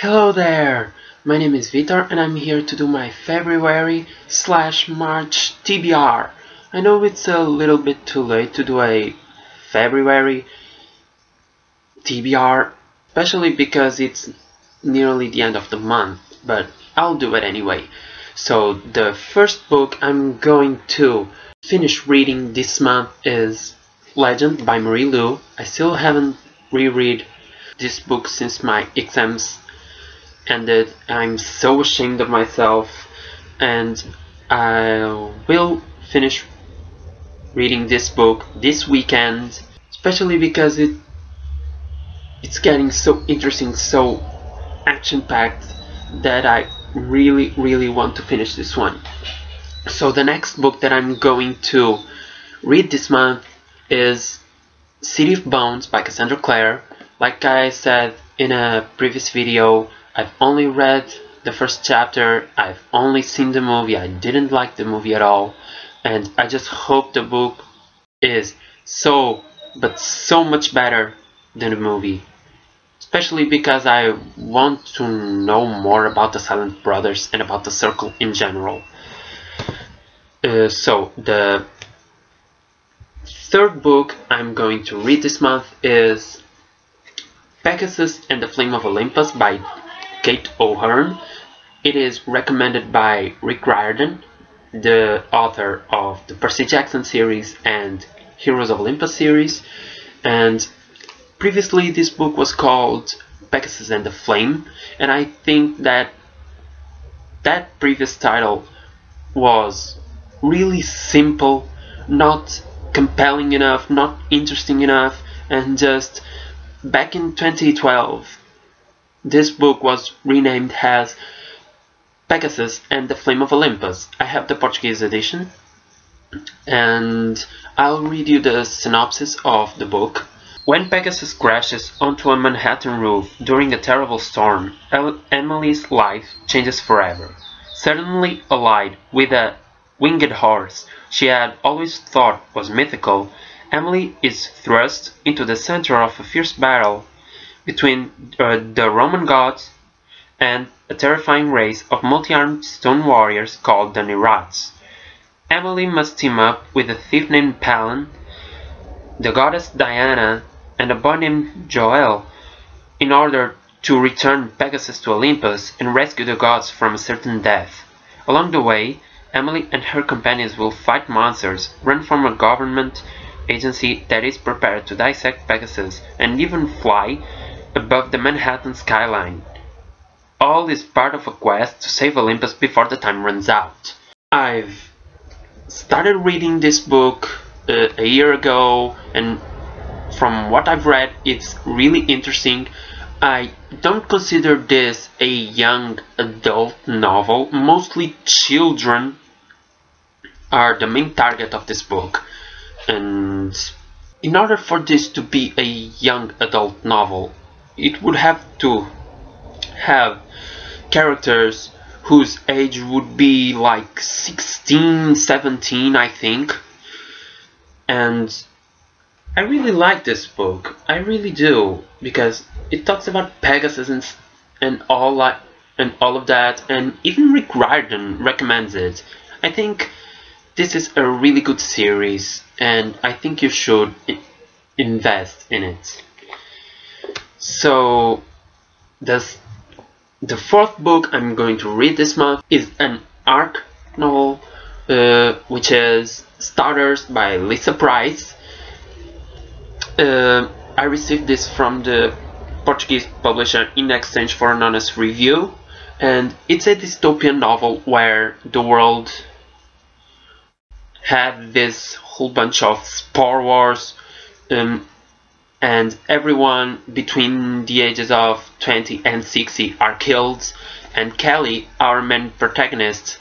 Hello there! My name is Vitor and I'm here to do my February/March TBR. I know it's a little bit too late to do a February TBR, especially because it's nearly the end of the month, but I'll do it anyway. So the first book I'm going to finish reading this month is Legend by Marie Lu. I still haven't reread this book since my exams ended. I'm so ashamed of myself, and I will finish reading this book this weekend, especially because it's getting so interesting, so action-packed that I really want to finish this one. So the next book that I'm going to read this month is City of Bones by CLARE. Like I said in a previous video, I've only read the first chapter, I've only seen the movie, I didn't like the movie at all, and I just hope the book is so much better than the movie. Especially because I want to know more about the Silent Brothers and about the Circle in general. So the third book I'm going to read this month is Pegasus and the Flame of Olympus by Kate O'Hearn. It is recommended by Rick Riordan, the author of the Percy Jackson series and Heroes of Olympus series, and previously this book was called Pegasus and the Flame, and I think that that previous title was really simple, not compelling enough, not interesting enough, and just back in 2012 this book was renamed as Pegasus and the Flame of Olympus. I have the Portuguese edition, and I'll read you the synopsis of the book. When Pegasus crashes onto a Manhattan roof during a terrible storm, Emily's life changes forever. Suddenly allied with a winged horse she had always thought was mythical, Emily is thrust into the center of a fierce battle between the Roman gods and a terrifying race of multi-armed stone warriors called the Nirats. Emily must team up with a thief named Palin, the goddess Diana, and a boy named Joel in order to return Pegasus to Olympus and rescue the gods from a certain death. Along the way, Emily and her companions will fight monsters, run from a government agency that is prepared to dissect Pegasus, and even fly above the Manhattan skyline. All is part of a quest to save Olympus before the time runs out. I've started reading this book a year ago, and from what I've read, it's really interesting. I don't consider this a young adult novel. Mostly children are the main target of this book, and in order for this to be a young adult novel, it would have to have characters whose age would be like 16, 17, I think. And I really like this book, I really do, because it talks about Pegasus and all of that, and even Rick Riordan recommends it. I think this is a really good series, and I think you should invest in it. So the fourth book I'm going to read this month is an arc novel, which is Starters by Lisa Price. I received this from the Portuguese publisher in exchange for an honest review, and it's a dystopian novel where the world had this whole bunch of spore wars, and everyone between the ages of 20 and 60 are killed, and Kelly, our main protagonist,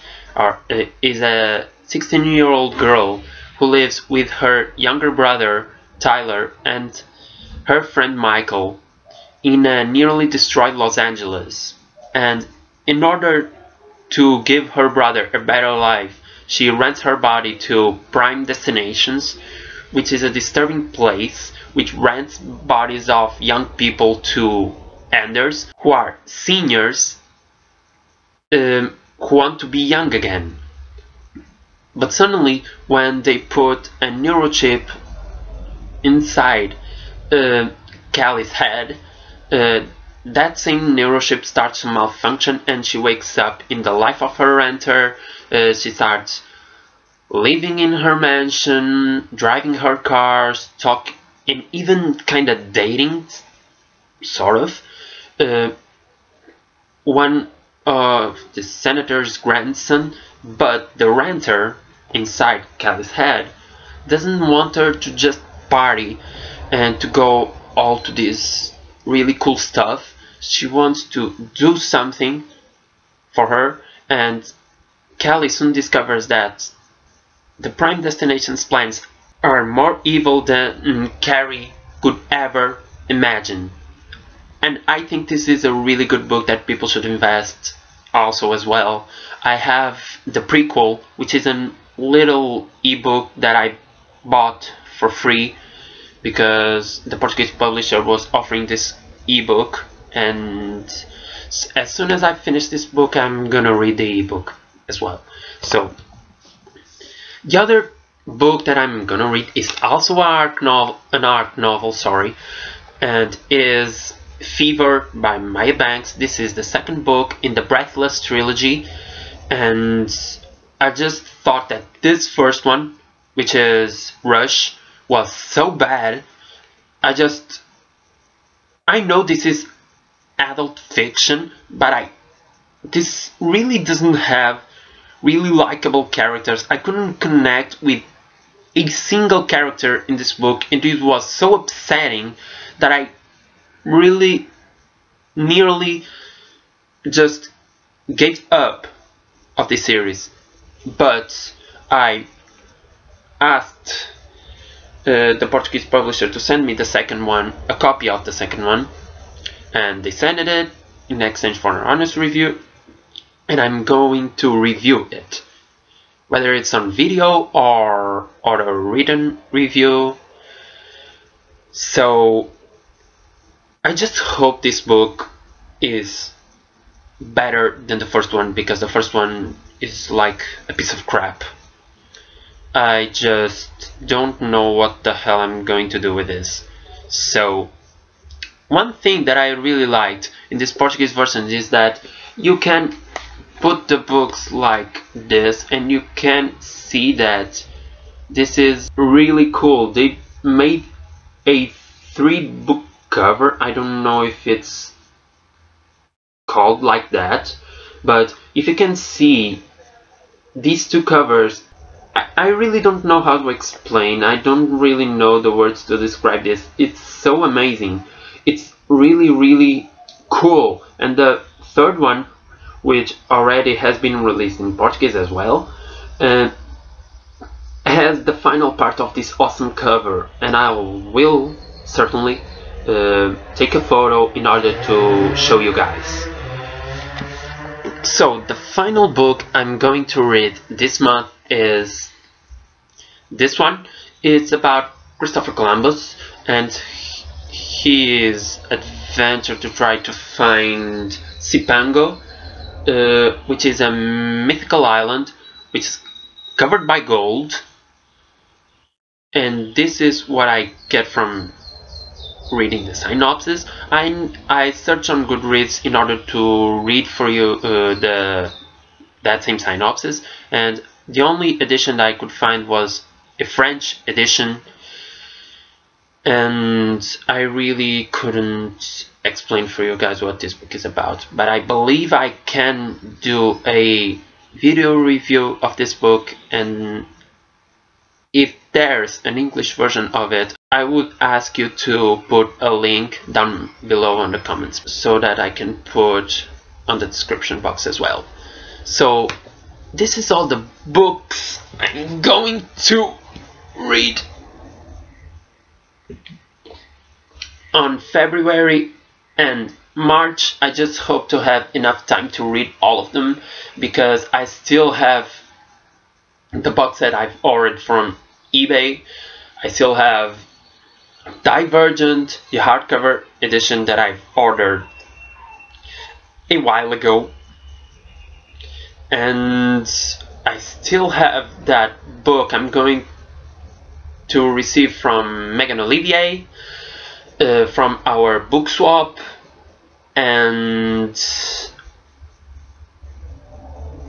is a 16-year-old girl who lives with her younger brother Tyler and her friend Michael in a nearly destroyed Los Angeles. And in order to give her brother a better life, she rents her body to Prime Destinations, which is a disturbing place which rents bodies of young people to enders who are seniors who want to be young again. But suddenly, when they put a neurochip inside Callie's head, that same neurochip starts to malfunction and she wakes up in the life of her renter. She starts living in her mansion, driving her cars, talking, and even kind of dating, sort of, one of the senator's grandson. But the renter inside Callie's head doesn't want her to just party and to go all to this really cool stuff. She wants to do something for her, and Callie soon discovers that the Prime Destination's plans are more evil than Carrie could ever imagine. And I think this is a really good book that people should invest also as well. I have the prequel, which is a little ebook that I bought for free because the Portuguese publisher was offering this ebook, and as soon as I finish this book I'm gonna read the ebook as well. So the other book that I'm gonna read is also an art novel, and is Fever by Maya Banks. This is the second book in the Breathless trilogy, and I just thought that this first one, which is Rush, was so bad. I know this is adult fiction, but this really doesn't have really likable characters. I couldn't connect with a single character in this book, and it was so upsetting that I really nearly just gave up of this series. But I asked the Portuguese publisher to send me the second one, a copy of the second one, and they sent it in exchange for an honest review, and I'm going to review it, whether it's on video or a written review. So I just hope this book is better than the first one, because the first one is like a piece of crap. I just don't know what the hell I'm going to do with this. So one thing that I really liked in this Portuguese version is that you can put the books like this and you can see that this is really cool. They made a 3-book cover. I don't know if it's called like that, but if you can see these two covers, I really don't know how to explain. I don't really know the words to describe this. It's so amazing. It's really, really cool. And the third one, which already has been released in Portuguese as well, has the final part of this awesome cover, and I will certainly take a photo in order to show you guys. So the final book I'm going to read this month is this one. It's about Christopher Columbus and his adventure to try to find Cipango, which is a mythical island which is covered by gold. And this is what I get from reading the synopsis. I searched on Goodreads in order to read for you that same synopsis, and the only edition that I could find was a French edition, and I really couldn't explain for you guys what this book is about. But I believe I can do a video review of this book, and if there's an English version of it, I would ask you to put a link down below in the comments so that I can put on the description box as well. So this is all the books I'm going to read on February and March. I just hope to have enough time to read all of them, because I still have the box set I've ordered from eBay. I still have Divergent, the hardcover edition that I've ordered a while ago, and I still have that book I'm going to receive from Megan Olivier from our book swap. And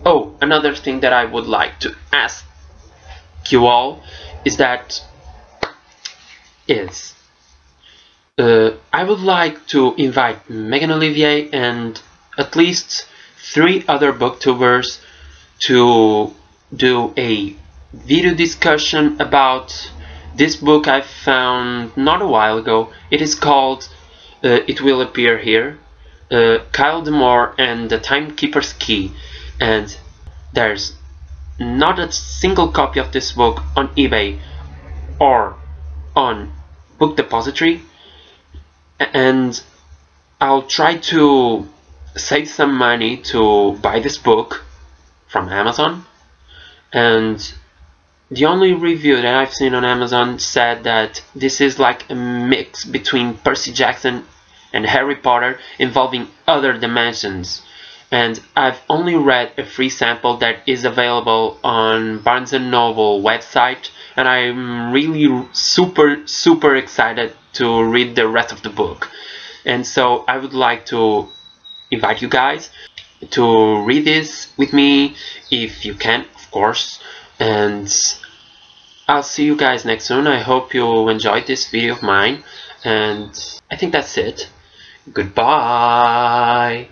oh, another thing that I would like to ask you all is that I would like to invite Megan Olivier and at least 3 other booktubers to do a video discussion about this book I found not a while ago. It is called, it will appear here, Kyle Demore and the Timekeeper's Key, and there's not a single copy of this book on eBay or on Book Depository, and I'll try to save some money to buy this book from Amazon. And the only review that I've seen on Amazon said that this is like a mix between Percy Jackson and Harry Potter involving other dimensions. And I've only read a free sample that is available on Barnes & Noble website, and I'm really super excited to read the rest of the book. And so I would like to invite you guys to read this with me if you can, of course. And I'll see you guys next soon. I hope you enjoyed this video of mine, and I think that's it. Goodbye.